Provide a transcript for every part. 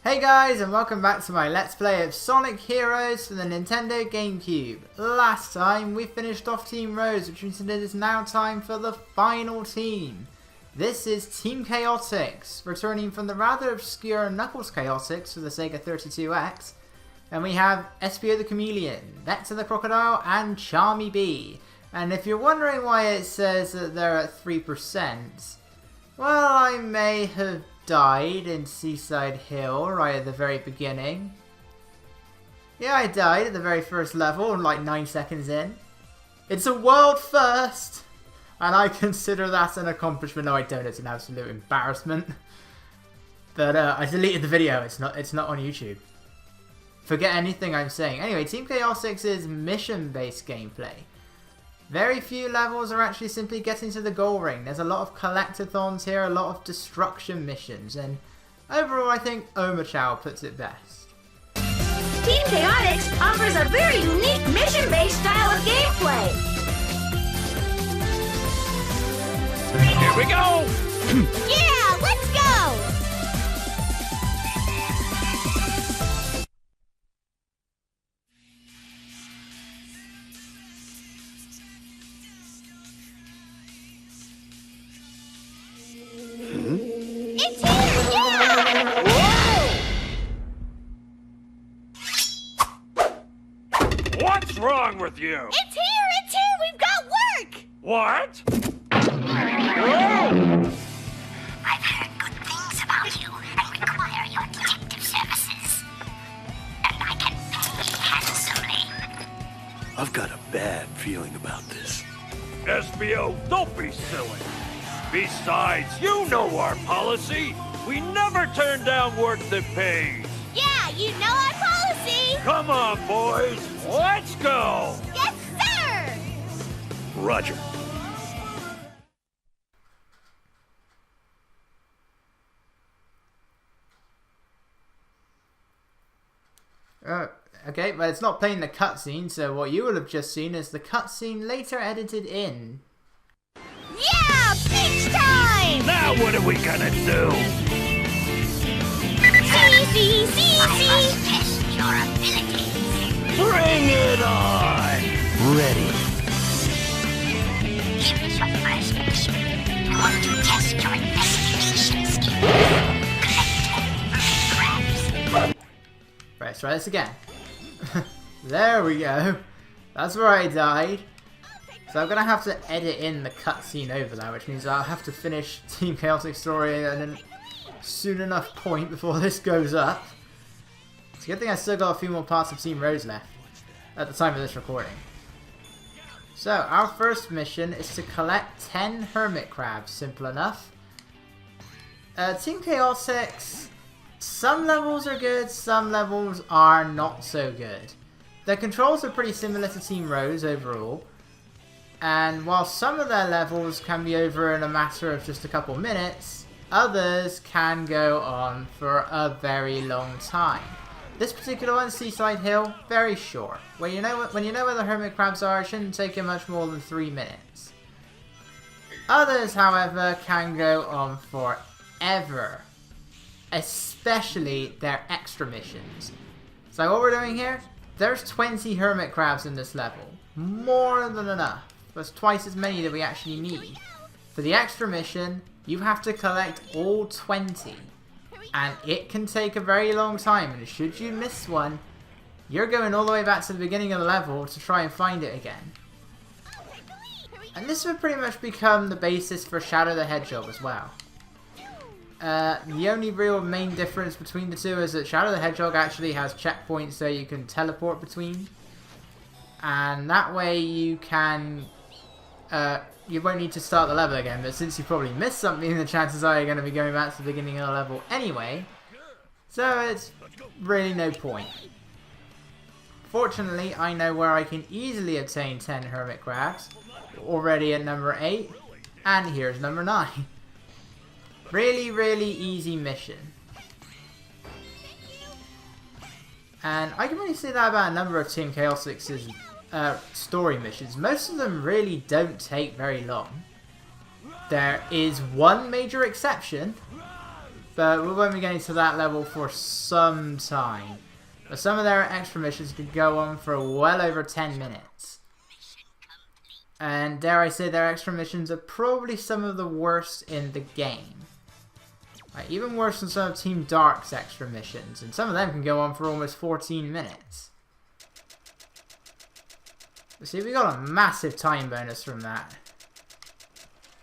Hey guys, and welcome back to my Let's Play of Sonic Heroes for the Nintendo GameCube. Last time we finished off Team Rose, which means it is now time for the final team. This is Team Chaotix, returning from the rather obscure Knuckles Chaotix for the Sega 32X. And we have Espio the Chameleon, Vector the Crocodile, and Charmy B. And if you're wondering why it says that they're at 3%, well, I may have died in Seaside Hill right at the very beginning. Yeah, I died at the very first level, like 9 seconds in. It's a world first! And I consider that an accomplishment. No, I don't. It's an absolute embarrassment. But I deleted the video. It's not on YouTube. Forget anything I'm saying. Anyway, Team Chaotix is mission-based gameplay. Very few levels are actually simply getting to the goal ring. There's a lot of collectathons here, a lot of destruction missions, and overall I think Omochow puts it best. Team Chaotix offers a very unique mission-based style of gameplay. Here we go! Yeah, let's go! It's here! Yeah! Whoa! What's wrong with you? It's here! It's here! We've got work! What? Whoa! I've heard good things about you and require your detective services. And I can pay handsomely. I've got a bad feeling about this. Espio, don't be silly. Besides, you know our policy. We never turn down work that pays. Yeah, you know our policy! Come on, boys. Let's go. Yes, sir! Roger. Okay, but it's not playing the cutscene, so what you will have just seen is the cutscene later edited in. Yeah! Beach time! Now what are we gonna do? See! I must test your abilities. Bring it on! Ready. Here is your first mission. I want to test your investigation skills. Collect 10 crabs. Right, let's try this again. There we go. That's where I died. So I'm going to have to edit in the cutscene over that, which means I'll have to finish Team Chaotix story at a soon enough point before this goes up. It's a good thing I still got a few more parts of Team Rose left at the time of this recording. So our first mission is to collect 10 Hermit crabs. Simple enough. Team Chaotix, some levels are good, some levels are not so good. Their controls are pretty similar to Team Rose overall. And while some of their levels can be over in a matter of just a couple minutes, others can go on for a very long time. This particular one, Seaside Hill, very short. When you know where the hermit crabs are, it shouldn't take you much more than 3 minutes. Others, however, can go on forever. Especially their extra missions. So what we're doing here, there's 20 hermit crabs in this level. More than enough. That's twice as many that we actually need. For the extra mission, you have to collect all 20. And it can take a very long time, and should you miss one, you're going all the way back to the beginning of the level to try and find it again. And this would pretty much become the basis for Shadow the Hedgehog as well. The only real main difference between the two is that Shadow the Hedgehog actually has checkpoints so you can teleport between. And that way you can... you won't need to start the level again, but since you probably missed something, the chances are you're going to be going back to the beginning of the level anyway. So it's really no point. Fortunately, I know where I can easily obtain 10 Hermit crabs. Already at number 8. And here's number 9. Really, really easy mission. And I can really say that about a number of Team Chaotix's story missions. Most of them really don't take very long. There is one major exception, but we won't be getting to that level for some time. But some of their extra missions could go on for well over 10 minutes. And dare I say, their extra missions are probably some of the worst in the game. Like, even worse than some of Team Dark's extra missions, and some of them can go on for almost 14 minutes. But see, we got a massive time bonus from that.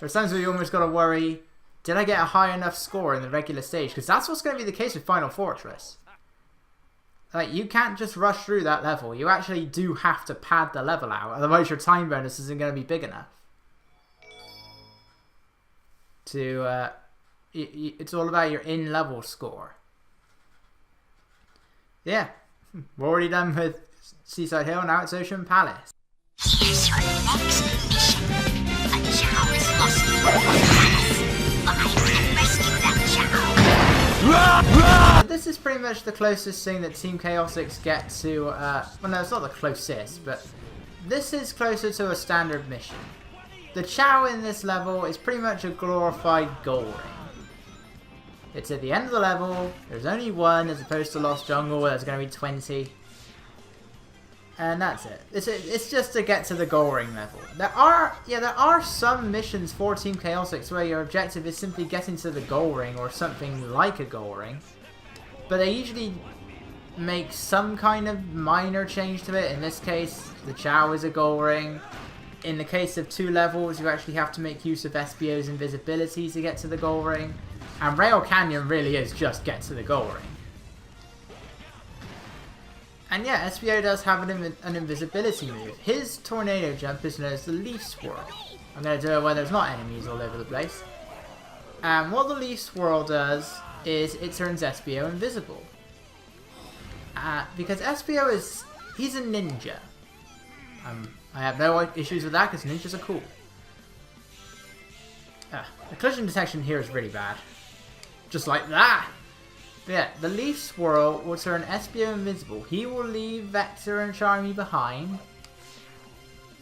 There's times where you almost got to worry, did I get a high enough score in the regular stage? Because that's what's going to be the case with Final Fortress. Like, you can't just rush through that level. You actually do have to pad the level out, otherwise your time bonus isn't going to be big enough. It's all about your in-level score. Yeah, we're already done with Seaside Hill, now it's Ocean Palace. Here's your next mission. A Chao is lost in the palace. Find and rescue that Chao. This is pretty much the closest thing that Team Chaotix get to, well no, it's not the closest, but this is closer to a standard mission. The Chao in this level is pretty much a glorified goal ring. It's at the end of the level, there's only one as opposed to Lost Jungle where there's going to be 20. And that's it. It's just to get to the goal ring level. There are some missions for Team Chaotix where your objective is simply getting to the goal ring or something like a goal ring. But they usually make some kind of minor change to it. In this case, the Chao is a goal ring. In the case of 2 levels, you actually have to make use of Espio's invisibility to get to the goal ring. And Rail Canyon really is just get to the goal ring. And yeah, Espio does have an invisibility move. His tornado jump is known as the Leaf Swirl. I'm going to do it where there's not enemies all over the place. And what the Leaf Swirl does is it turns Espio invisible. Because Espio he's a ninja. I have no issues with that because ninjas are cool. The collision detection here is really bad. Just like that! But yeah, the Leaf Swirl will turn Espio invisible. He will leave Vector and Charmy behind.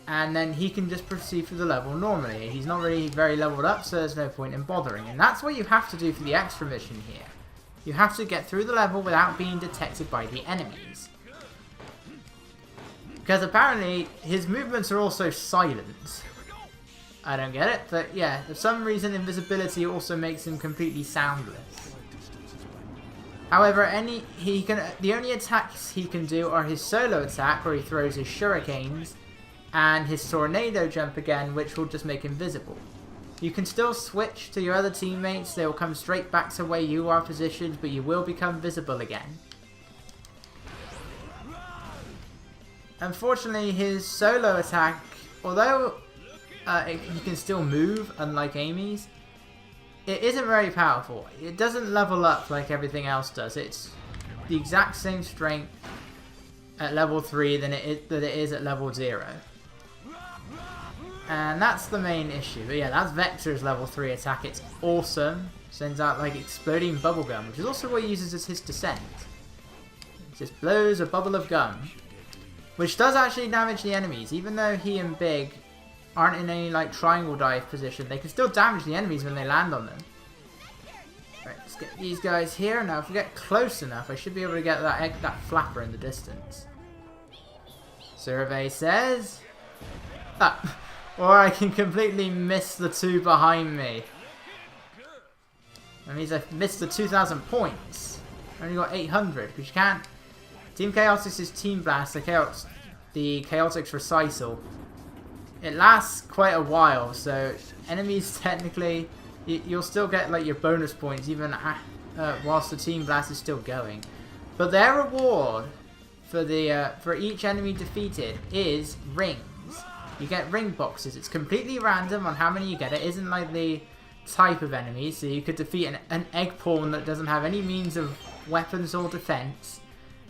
And then he can just proceed through the level normally. He's not really very leveled up, so there's no point in bothering. And that's what you have to do for the extra mission here. You have to get through the level without being detected by the enemies. Because apparently, his movements are also silent. I don't get it, but yeah, for some reason invisibility also makes him completely soundless. However, the only attacks he can do are his solo attack, where he throws his shurikens, and his tornado jump again, which will just make him visible. You can still switch to your other teammates, they will come straight back to where you are positioned, but you will become visible again. Unfortunately, his solo attack, although he can still move, unlike Amy's, it isn't very powerful. It doesn't level up like everything else does. It's the exact same strength at level 3 that it is at level 0. And that's the main issue. But yeah, that's Vector's level 3 attack. It's awesome. Sends out like exploding bubblegum, which is also what he uses as his descent. It just blows a bubble of gum, which does actually damage the enemies. Even though he and Big aren't in any like triangle dive position, they can still damage the enemies when they land on them. Right, let's get these guys here. Now if we get close enough, I should be able to get that flapper in the distance. Survey says... or I can completely miss the 2 behind me. That means I've missed the 2,000 points. I only got 800, because you can't... Team Chaotix's Team Blast, the Chaotix Recycle, it lasts quite a while, so enemies technically, you'll still get like your bonus points even whilst the Team Blast is still going. But their reward for each enemy defeated is rings. You get ring boxes. It's completely random on how many you get. It isn't like the type of enemy, so you could defeat an egg pawn that doesn't have any means of weapons or defense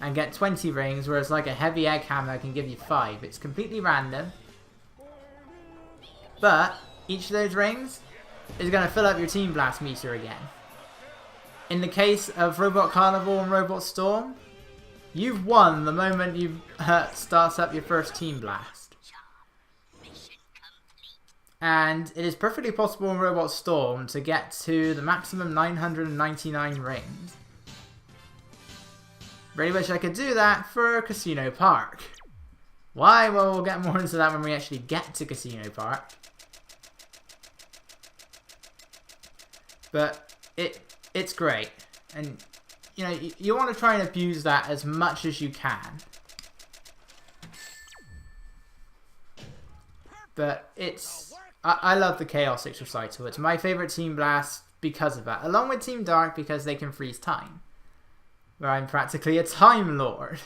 and get 20 rings, whereas like a heavy egg hammer can give you 5. It's completely random. But each of those rings is going to fill up your Team Blast meter again. In the case of Robot Carnival and Robot Storm, you've won the moment you start up your first Team Blast. And it is perfectly possible in Robot Storm to get to the maximum 999 rings. Really wish I could do that for Casino Park. Why? Well, we'll get more into that when we actually get to Casino Park. But it's great. And, you know, you want to try and abuse that as much as you can. But it's... I love the Chaotix Recital. It's my favourite Team Blast because of that. Along with Team Dark because they can freeze time. Where I'm practically a Time Lord.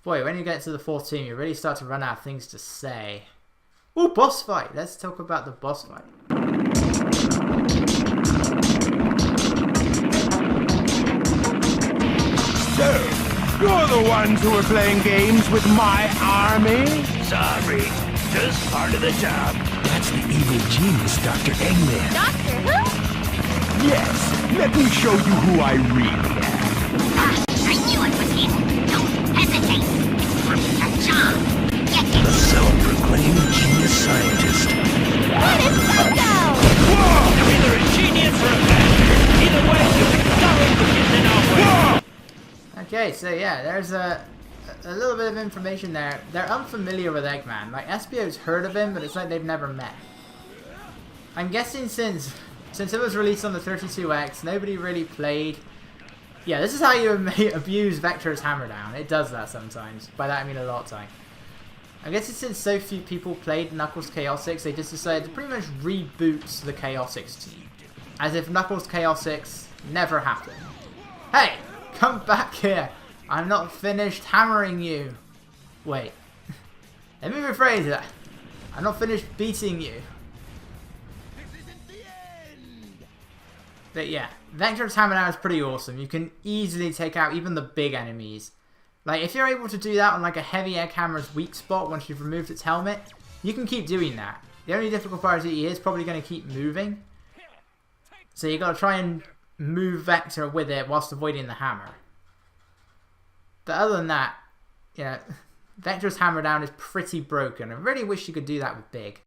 Boy, when you get to the 4th team, you really start to run out of things to say. Ooh, boss fight! Let's talk about the boss fight. So, you're the ones who are playing games with my army? Sorry, just part of the job. That's the evil genius, Dr. Eggman. Doctor Who? Yes, let me show you who I really am. I knew it was him. Don't hesitate. It's part of the job. Get The it. self-proclaimed genius scientist. What is Coco? You're either a genius or a bastard. Either way, you're going to get in our way. Okay, so yeah, there's a little bit of information there. They're unfamiliar with Eggman. Like, Espio's heard of him, but it's like they've never met. I'm guessing since it was released on the 32X, nobody really played... Yeah, this is how you abuse Vector's Hammer Down. It does that sometimes. By that I mean a lot of time. I guess it's since so few people played Knuckles Chaotix, they just decided to pretty much reboot the Chaotix team. As if Knuckles Chaotix never happened. Hey! Come back here! I'm not finished hammering you! Wait. Let me rephrase that. I'm not finished beating you. But yeah, Vector's Hammer Down is pretty awesome. You can easily take out even the big enemies. Like, if you're able to do that on like a heavy egg hammer's weak spot once you've removed its helmet, you can keep doing that. The only difficult part is he is probably going to keep moving. So you got to try and move Vector with it whilst avoiding the hammer. But other than that, you know, Vector's Hammer Down is pretty broken. I really wish you could do that with Big.